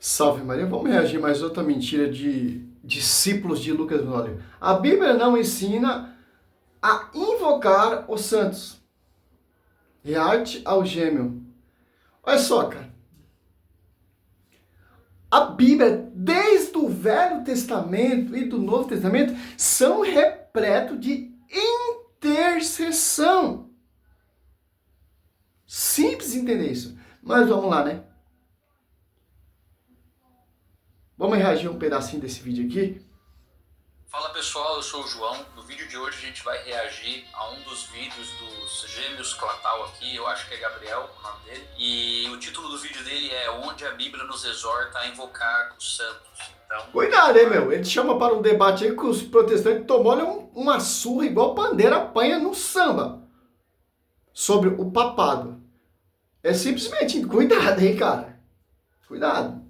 Salve Maria, vamos reagir mais outra mentira de discípulos de Lucas Nolli. A Bíblia não ensina a invocar os santos. Rearte ao gêmeo. Olha só, cara. A Bíblia, desde o Velho Testamento e do Novo Testamento, são repletos de intercessão. Simples entender isso. Mas vamos lá, né? Vamos reagir a um pedacinho desse vídeo aqui. Fala pessoal, eu sou o João. No vídeo de hoje a gente vai reagir a um dos vídeos dos gêmeos Clatal aqui, eu acho que é Gabriel o nome dele. E o título do vídeo dele é Onde a Bíblia nos exorta a invocar os santos. Então, cuidado, hein, meu? Ele chama para um debate aí que os protestantes tomam uma surra igual pandeira apanha no samba. Sobre o papado. É simplesmente, cuidado, hein, cara? Cuidado.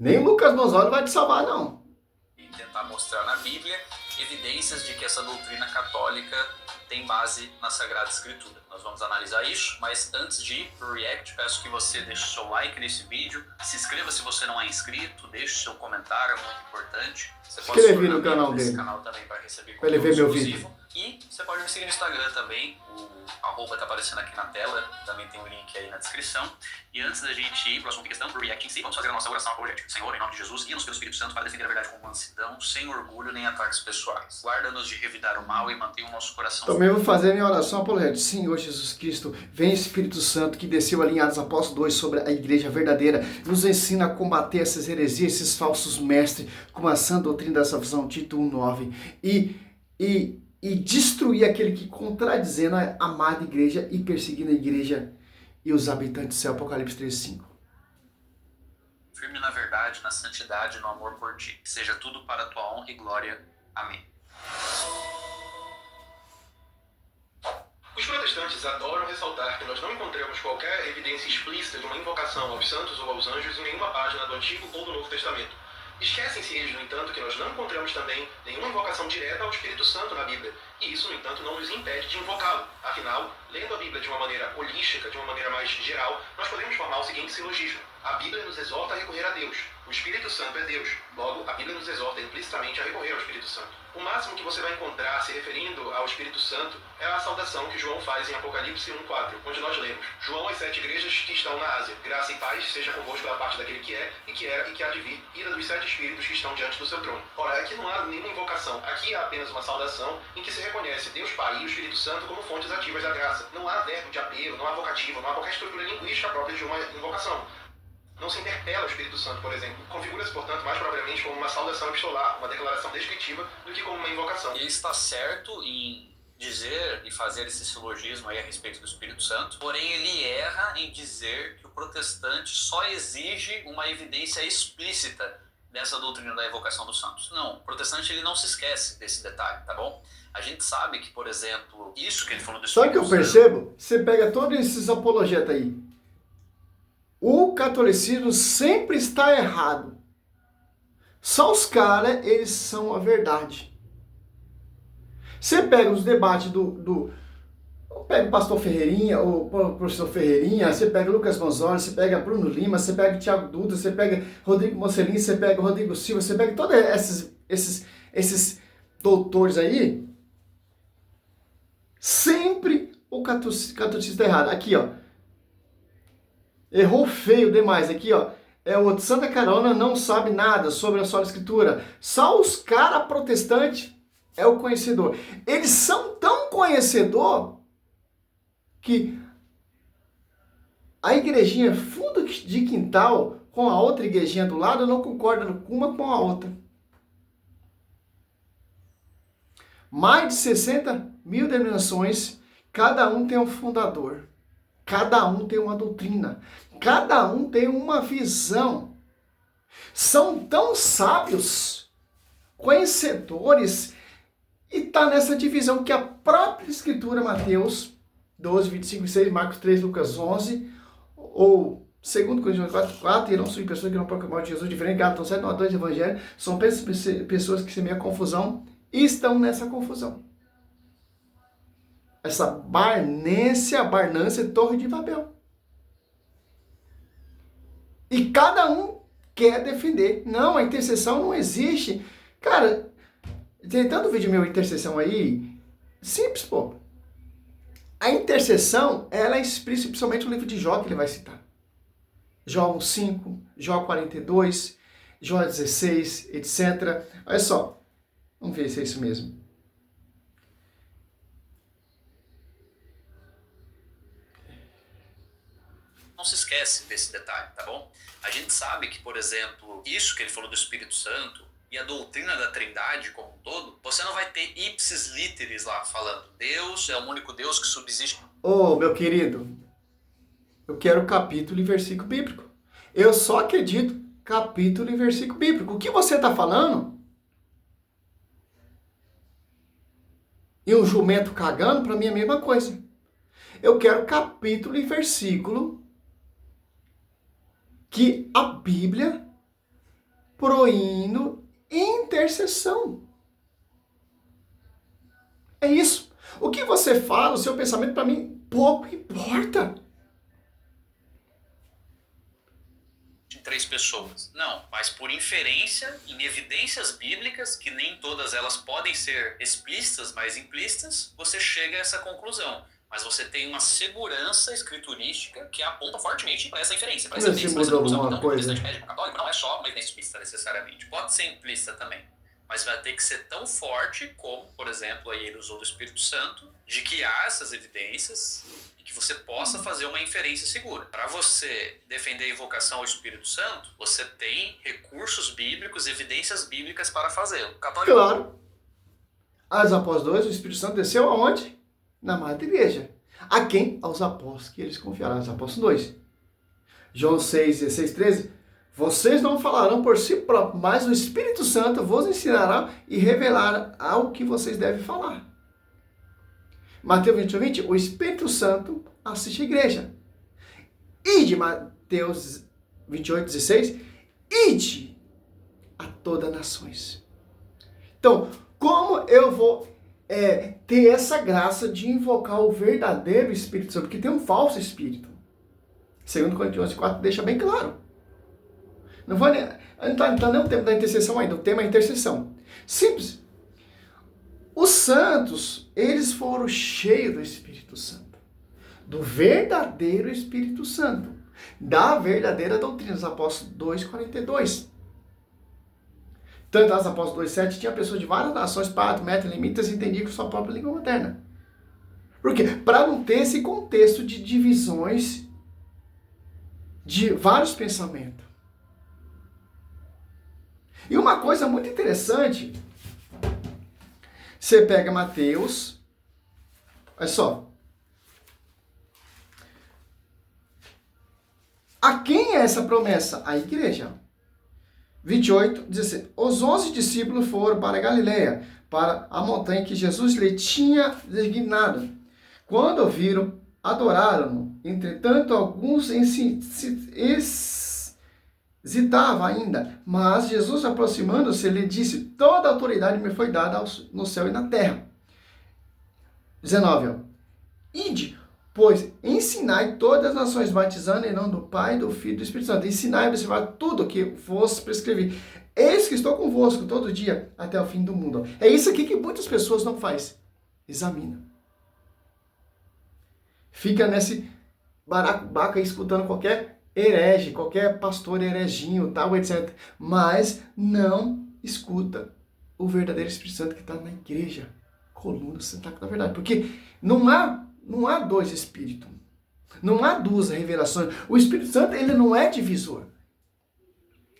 Nem Lucas Gonzalez vai te salvar, não. E tentar mostrar na Bíblia evidências de que essa doutrina católica tem base na Sagrada Escritura. Nós vamos analisar isso, mas antes de ir pro react, peço que você deixe o seu like nesse vídeo, se inscreva se você não é inscrito, deixe o seu comentário, é muito importante. Você pode se inscrever no canal dele. Canal também para receber para ele ver meu vídeo. E você pode me seguir no Instagram também, o arroba tá aparecendo aqui na tela, também tem um link aí na descrição. E antes da gente ir para o assunto em questão, pro react em si, vamos fazer a nossa oração apologética. Senhor, em nome de Jesus, guia-nos pelo Espírito Santo para defender a verdade com mansidão, sem orgulho nem ataques pessoais. Guarda-nos de revidar o mal e mantenha o nosso coração. Também vou fazer a minha oração apologética. Senhor Jesus Cristo, vem Espírito Santo que desceu ali em Atos Apóstolos 2 sobre a igreja verdadeira, nos ensina a combater essas heresias, esses falsos mestres, com a sã doutrina da salvação, Tito 1:9, e destruir aquele que contradizendo a amada igreja e perseguindo a igreja e os habitantes do céu, Apocalipse 3:5. Firme na verdade, na santidade e no amor por ti. Que seja tudo para a tua honra e glória. Amém. Os protestantes adoram ressaltar que nós não encontramos qualquer evidência explícita de uma invocação aos santos ou aos anjos em nenhuma página do Antigo ou do Novo Testamento. Esquecem-se eles, no entanto, que nós não encontramos também nenhuma invocação direta ao Espírito Santo na Bíblia. E isso, no entanto, não nos impede de invocá-lo. Afinal, lendo a Bíblia de uma maneira holística, de uma maneira mais geral, nós podemos formar o seguinte silogismo. A Bíblia nos exorta a recorrer a Deus. O Espírito Santo é Deus. Logo, a Bíblia nos exorta implicitamente a recorrer ao Espírito Santo. O máximo que você vai encontrar se referindo ao Espírito Santo é a saudação que João faz em Apocalipse 1:4, onde nós lemos: João às 7 igrejas que estão na Ásia. Graça e paz seja convosco da parte daquele que é, e que era, e que há de vir, e dos 7 espíritos que estão diante do seu trono. Ora, aqui não há nenhuma invocação. Aqui há apenas uma saudação em que se reconhece Deus Pai e o Espírito Santo como fontes ativas da graça. Não há verbo de apelo, não há vocativo, não há qualquer estrutura linguística própria de uma invocação. Não se interpela o Espírito Santo, por exemplo. Configura-se, portanto, mais propriamente como uma saudação epistolar, uma declaração descritiva, do que como uma invocação. Ele está certo em dizer e fazer esse silogismo aí a respeito do Espírito Santo, porém ele erra em dizer que o protestante só exige uma evidência explícita dessa doutrina da invocação dos santos. Não, o protestante ele não se esquece desse detalhe, tá bom? A gente sabe que, por exemplo, isso que ele falou do Espírito Santo... Só que eu percebo, você pega todos esses apologetas aí, o catolicismo sempre está errado. Só os caras, eles são a verdade. Você pega os debates pega o pastor Ferreirinha, o professor Ferreirinha, você pega Lucas Gonzalez, você pega Bruno Lima, você pega Thiago Duda, você pega Rodrigo Mocelin, você pega Rodrigo Silva, você pega todos esses doutores aí, sempre o catolicismo está errado. Aqui, ó. Errou feio demais. Aqui, ó. É o Santa Carona não sabe nada sobre a Sagrada Escritura. Só os caras protestantes é o conhecedor. Eles são tão conhecedor que a igrejinha fundo de quintal com a outra igrejinha do lado não concorda uma com a outra. Mais de 60 mil denominações, cada um tem um fundador. Cada um tem uma doutrina. Cada um tem uma visão. São tão sábios, conhecedores, e está nessa divisão que a própria Escritura, Mateus 12, 25 e 6, Marcos 3, Lucas 11, ou 2 Coríntios 4, irão surgir pessoas que não proclamam de Jesus diferente, Gálatas 7, 2 Evangelho, são pessoas que semeiam confusão e estão nessa confusão. Essa barnância, Torre de Babel. E cada um quer defender. Não, a intercessão não existe. Cara, tem tanto vídeo meu intercessão aí, simples, pô. A intercessão, ela é explícita, principalmente no livro de Jó, que ele vai citar. Jó 1:5, Jó 42, Jó 16, etc. Olha só, vamos ver se é isso mesmo. Não se esquece desse detalhe, tá bom? A gente sabe que, por exemplo, isso que ele falou do Espírito Santo e a doutrina da Trindade como um todo, você não vai ter ipsis literis lá falando Deus é o único Deus que subsiste. Ô, meu querido, eu quero capítulo e versículo bíblico. Eu só acredito capítulo e versículo bíblico. O que você está falando? E um jumento cagando, para mim é a mesma coisa. Eu quero capítulo e versículo que a Bíblia proindo intercessão. É isso. O que você fala, o seu pensamento, para mim, pouco importa. De 3 pessoas. Não, mas por inferência, em evidências bíblicas, que nem todas elas podem ser explícitas, mas implícitas, você chega a essa conclusão. Mas você tem uma segurança escriturística que aponta fortemente para essa inferência. Para essa Mas se mudou alguma coisa? Católico não é só uma evidência explícita necessariamente. Pode ser implícita também. Mas vai ter que ser tão forte como, por exemplo, aí ele usou do Espírito Santo, de que há essas evidências e que você possa fazer uma inferência segura. Para você defender a invocação ao Espírito Santo, você tem recursos bíblicos, evidências bíblicas para fazê-lo. Católico... Claro. Atos Apóstolos 2, o Espírito Santo desceu aonde? Na Madre Igreja. A quem? Aos apóstolos que eles confiaram. Os apóstolos 2. João 6, 16, 13. Vocês não falarão por si próprios, mas o Espírito Santo vos ensinará e revelará o que vocês devem falar. Mateus 21, 20. O Espírito Santo assiste a igreja. Ide, Mateus 28, 16. Ide a todas as nações. Então, como eu vou ter essa graça de invocar o verdadeiro Espírito Santo? Porque tem um falso Espírito. 2 Coríntios 4 deixa bem claro. Não está nem o tempo da intercessão ainda, o tema é a intercessão. Simples. Os santos, eles foram cheios do Espírito Santo. Do verdadeiro Espírito Santo. Da verdadeira doutrina. Os Apóstolos 2:42. Tanto as Apóstolos 2:7 tinha pessoas de várias nações, pato, metro, limitas, entendiam com sua própria língua materna. Por quê? Para não ter esse contexto de divisões de vários pensamentos. E uma coisa muito interessante, você pega Mateus, olha só. A quem é essa promessa? A igreja. 28, 16. Os 11 discípulos foram para Galileia, para a montanha que Jesus lhe tinha designado. Quando ouviram, adoraram-no. Entretanto, alguns hesitavam ainda. Mas Jesus, aproximando-se, lhe disse: toda a autoridade me foi dada no céu e na terra. 19. Ide, pois ensinai todas as nações, batizando em nome do Pai, do Filho e do Espírito Santo. Ensinai a observar tudo o que vos prescrevi. Eis que estou convosco todo dia, até o fim do mundo. É isso aqui que muitas pessoas não fazem. Examina. Fica nesse baraco aí escutando qualquer herege, qualquer pastor hereginho, tal, etc. Mas não escuta o verdadeiro Espírito Santo que está na igreja. Coluna, você está com a verdade. Porque não há dois espíritos. Não há duas revelações. O Espírito Santo, ele não é divisor.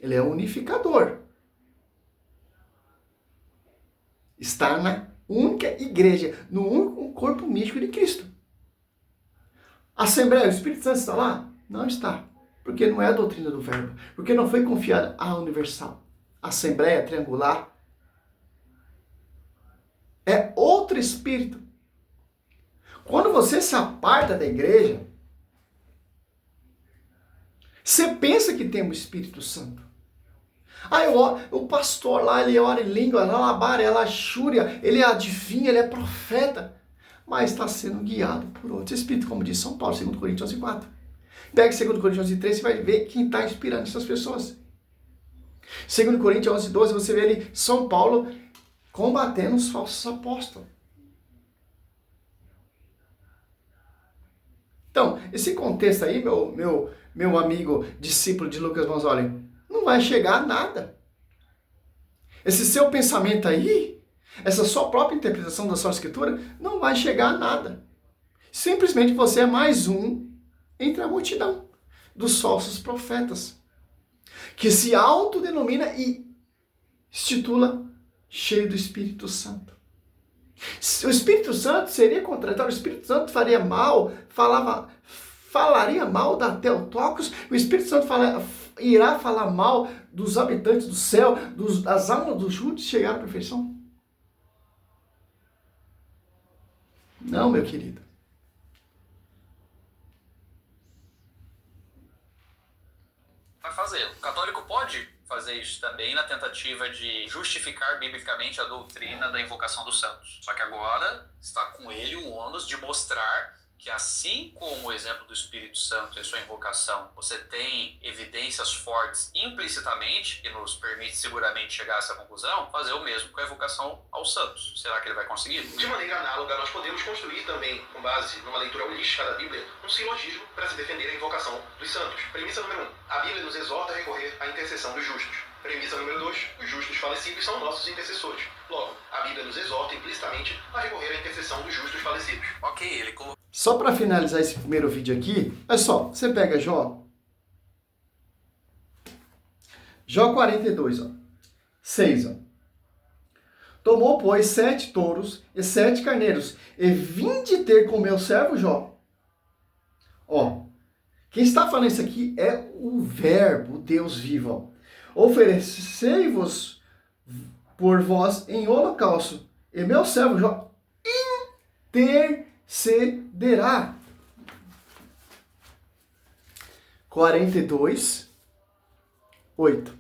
Ele é unificador. Está na única igreja, no único corpo místico de Cristo. A Assembleia, o Espírito Santo está lá? Não está. Porque não é a doutrina do verbo. Porque não foi confiada à universal. A Assembleia triangular é outro espírito. Quando você se aparta da igreja, você pensa que tem um Espírito Santo. Aí o pastor lá, ele ora em língua, ela ela xúria, ele adivinha, ele é profeta. Mas está sendo guiado por outro espírito, como diz São Paulo, 2 Coríntios 4. Pega 2 Coríntios 11:3, você vai ver quem está inspirando essas pessoas. 2 Coríntios 11:12, você vê ali São Paulo combatendo os falsos apóstolos. Então, esse contexto aí, meu amigo discípulo de Lucas Manzoli, não vai chegar a nada. Esse seu pensamento aí, essa sua própria interpretação da sua escritura, não vai chegar a nada. Simplesmente você é mais um entre a multidão dos falsos profetas, que se autodenomina e institula cheio do Espírito Santo. O Espírito Santo seria contratado, o Espírito Santo faria mal, falaria mal da Theotokos, o Espírito Santo irá falar mal dos habitantes do céu, das almas dos justos chegar à perfeição? Não, meu querido. Vai fazer. O católico pode fazer isso também na tentativa de justificar biblicamente a doutrina da invocação dos santos. Só que agora está com ele o ônus de mostrar que, assim como o exemplo do Espírito Santo em sua invocação, você tem evidências fortes implicitamente, que nos permite seguramente chegar a essa conclusão, fazer o mesmo com a invocação aos santos. Será que ele vai conseguir? De maneira análoga, nós podemos construir também, com base numa leitura holística da Bíblia, um silogismo para se defender a invocação dos santos. Premissa número 1. A Bíblia nos exorta a recorrer à intercessão dos justos. Premissa número 2. Os justos falecidos são nossos intercessores. Logo, a Bíblia nos exorta implicitamente a recorrer à intercessão dos justos falecidos. Ok, ele colocou. Só para finalizar esse primeiro vídeo aqui, olha só, você pega Jó 42, 6, Tomou, pois, 7 touros e 7 carneiros, e vinde ter com meu servo Jó. Quem está falando isso aqui é o Verbo, o Deus vivo. Oferecei-vos por vós em holocausto, e meu servo Jó intercederá. 42, 8.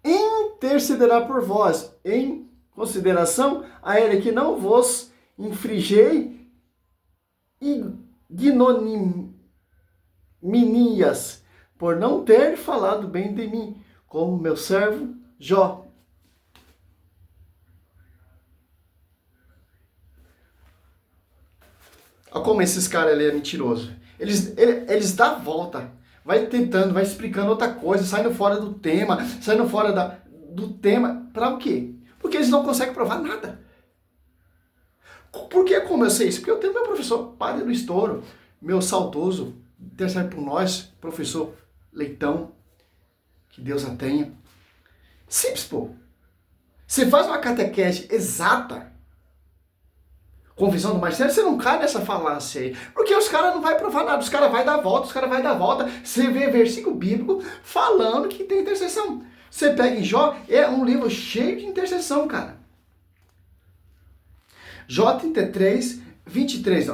Intercederá por vós, em consideração a ele que não vos infringei ignominias, por não ter falado bem de mim, como meu servo Jó. Olha como esses caras ali é mentiroso. Eles dão a volta, vai tentando, vai explicando outra coisa, saindo fora do tema, do tema. Para o quê? Porque eles não conseguem provar nada. Por que como eu sei isso? Porque eu tenho meu professor Padre Luiz Toro, meu saudoso, intercede por nós, professor Leitão, que Deus a tenha. Simples, pô. Você faz uma catequese exata, com visão do Marcelo, você não cai nessa falácia aí. Porque os caras não vão provar nada, os caras vão dar volta, Você vê versículo bíblico falando que tem intercessão. Você pega em Jó, é um livro cheio de intercessão, cara. Jó 33, 23,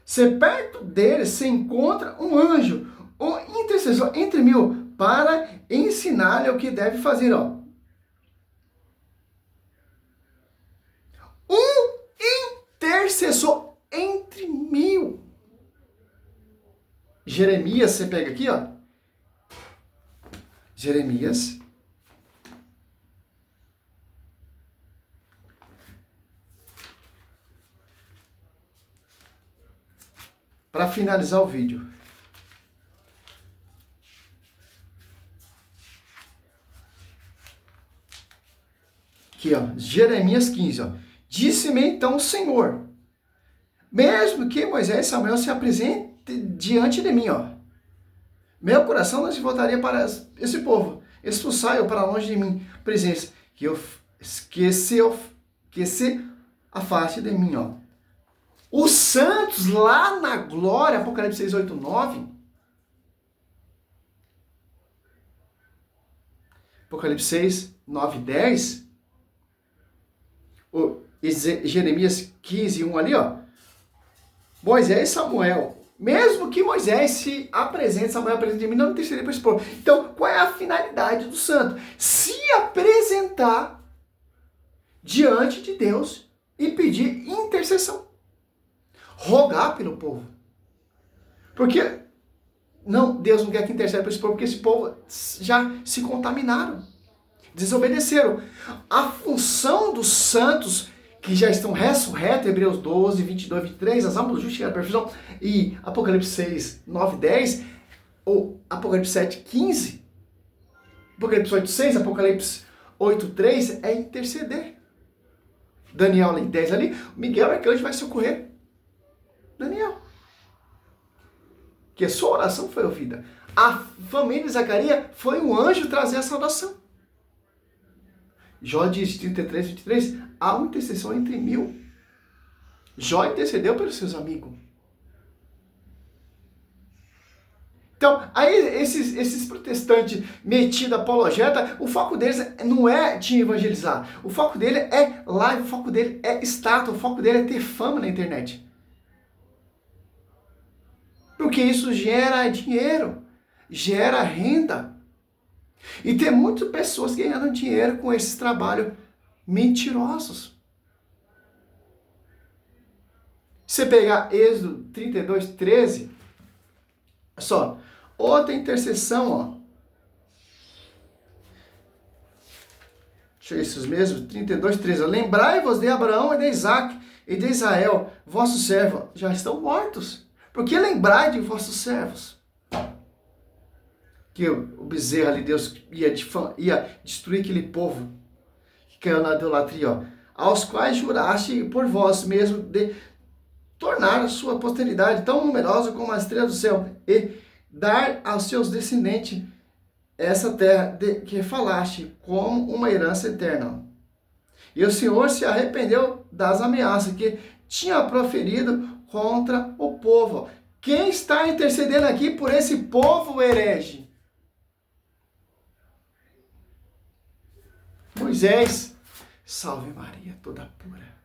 Se perto dele se encontra um anjo, um intercessor entre mil, para ensinar-lhe o que deve fazer, intercessor entre mil. Jeremias, você pega aqui, Jeremias. Para finalizar o vídeo. Aqui, Jeremias 15, Disse-me então o Senhor, mesmo que Moisés e Samuel se apresente diante de mim, meu coração não se voltaria para esse povo, expulsai-o para longe de mim, presença, que se afaste de mim, Os santos lá na glória, Apocalipse 6, 8, 9, Apocalipse 6, 9, 10, Jeremias 15, 1 ali, Moisés e Samuel. Mesmo que Moisés se apresente, Samuel apresente de mim, não intercederia para esse povo. Então, qual é a finalidade do santo? Se apresentar diante de Deus e pedir intercessão. Rogar pelo povo. Porque não, Deus não quer que interceda para esse povo, porque esse povo já se contaminaram, desobedeceram. A função dos santos que já estão ressurretos, Hebreus 12, 22, 23, as almas do justo chegaram à perfeição, e Apocalipse 6, 9, 10, ou Apocalipse 7, 15, Apocalipse 8, 6, Apocalipse 8, 3, é interceder. Daniel 10 ali, Miguel Arcanjo vai socorrer Daniel. Que a sua oração foi ouvida. A família de Zacarias foi um anjo trazer a saudação. Jó diz 33, 23, há uma intercessão entre 1000. Jó intercedeu pelos seus amigos. Então, aí esses protestantes metidos apologeta, o foco deles não é te evangelizar. O foco dele é live, o foco dele é status, o foco dele é ter fama na internet. Porque isso gera dinheiro, gera renda. E tem muitas pessoas ganhando dinheiro com esses trabalhos mentirosos. Se você pegar Êxodo 32, 13, só, outra intercessão, ó. Deixa eu ver esses mesmos, 32, 13. Lembrai-vos de Abraão e de Isaac e de Israel, vossos servos, já estão mortos. Porque lembrai de vossos servos. Que o bezerro ali, Deus ia destruir aquele povo que caiu na idolatria, ó. Aos quais juraste por vós mesmo de tornar a sua posteridade tão numerosa como a estrela do céu e dar aos seus descendentes essa terra que falaste como uma herança eterna. E o Senhor se arrependeu das ameaças que tinha proferido contra o povo. Quem está intercedendo aqui por esse povo herege? Moisés, salve Maria, toda pura.